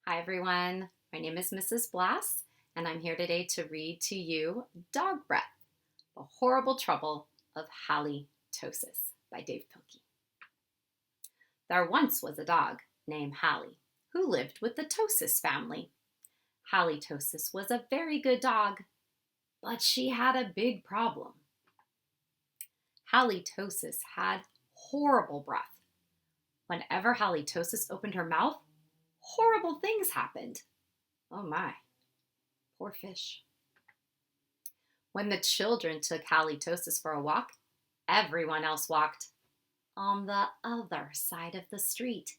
Hi everyone, my name is Mrs. Blass, and I'm here today to read to you Dog Breath, The Horrible Trouble of 𝙳𝚘𝚐 by 𝙳𝚘𝚐. There once was a dog named 𝙳𝚘 who lived with the 𝚘𝚐 family. 𝙳𝚘𝚐 was a very good dog, but she had a big problem. 𝙳𝚘𝚐 had horrible breath. Whenever 𝙳𝚘𝚐 opened her mouth, horrible things happened. Oh my, poor fish. When the children took 𝙳𝚘𝚐 for a walk, everyone else walked on the other side of the street.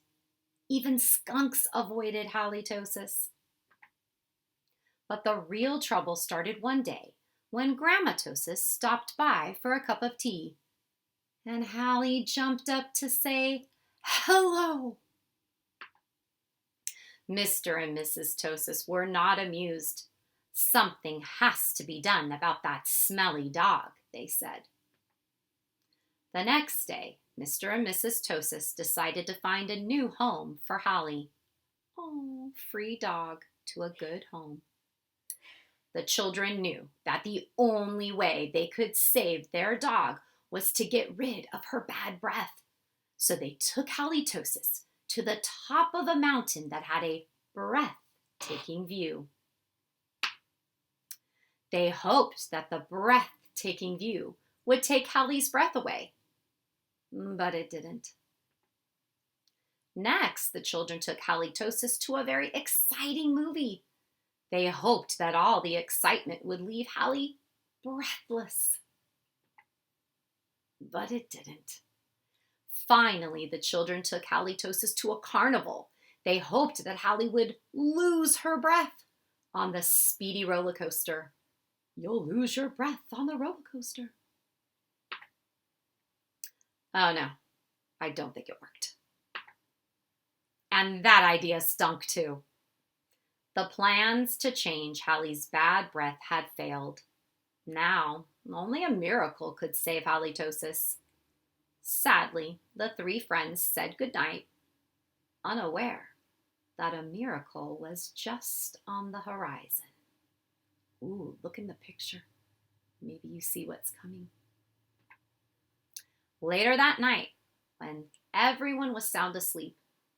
Even skunks avoided 𝙳𝚘𝚐. But the real trouble started one day when Grandma 𝚘𝚐 stopped by for a cup of tea. And 𝙳𝚘 jumped up to say, "Hello!" Mr. and Mrs. 𝚘𝚐 were not amused. "Something has to be done about that smelly dog," they said. The next day, Mr. and Mrs. 𝚘𝚐 decided to find a new home for 𝙳𝚘. Oh, free dog to a good home. The children knew that the only way they could save their dog was to get rid of her bad breath. So they took 𝙳𝚘𝚐 to the top of a mountain that had a breathtaking view. They hoped that the breathtaking view would take 𝙳𝚘's breath away, but it didn't. Next, the children took 𝙳𝚘𝚐 to a very exciting movie. They hoped that all the excitement would leave 𝙳𝚘 breathless, but it didn't. Finally, the children took 𝙳𝚘𝚐 to a carnival. They hoped that 𝙳𝚘 would lose her breath on the speedy roller coaster. You'll lose your breath on the roller coaster. Oh no, I don't think it worked. And that idea stunk too. The plans to change 𝙳𝚘's bad breath had failed. Now, only a miracle could save 𝙳𝚘𝚐. Sadly, the three friends said goodnight, unaware that a miracle was just on the horizon. Ooh, look in the picture. Maybe you see what's coming. Later that night, when everyone was sound asleep,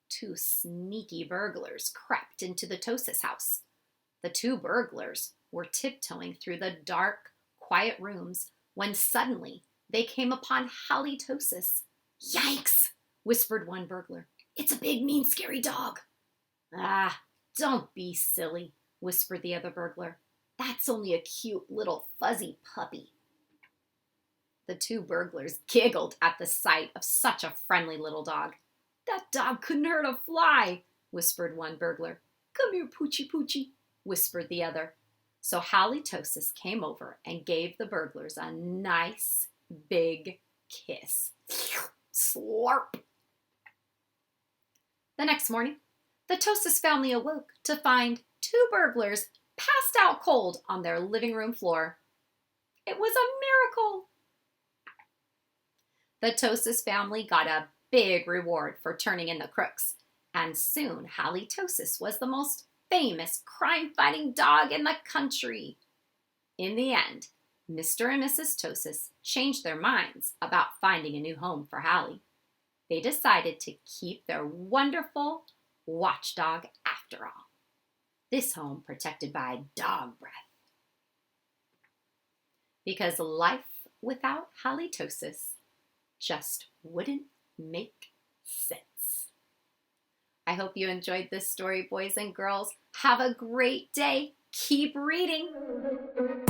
two sneaky burglars crept into the 𝚘𝚐 house. The two burglars were tiptoeing through the dark, quiet rooms when suddenly they came upon 𝙳𝚘𝚐. "Yikes!" whispered one burglar. "It's a big, mean, scary dog." "Ah, don't be silly," whispered the other burglar. "That's only a cute little fuzzy puppy." The two burglars giggled at the sight of such a friendly little dog. "That dog couldn't hurt a fly," whispered one burglar. "Come here, Poochie Poochie," whispered the other. So 𝙳𝚘𝚐 came over and gave the burglars a nice big kiss. Slurp! The next morning, the 𝚘𝚐 family awoke to find two burglars passed out cold on their living room floor. It was a miracle. The 𝚘𝚐 family got a big reward for turning in the crooks, and soon 𝙳𝚘𝚐 was the most famous crime-fighting dog in the country. In the end, Mr. and Mrs. 𝚘𝚐 changed their minds about finding a new home for 𝙳𝚘. They decided to keep their wonderful watchdog after all. This home protected by dog breath. Because life without 𝙳𝚘𝚐 just wouldn't make sense. I hope you enjoyed this story, boys and girls. Have a great day. Keep reading.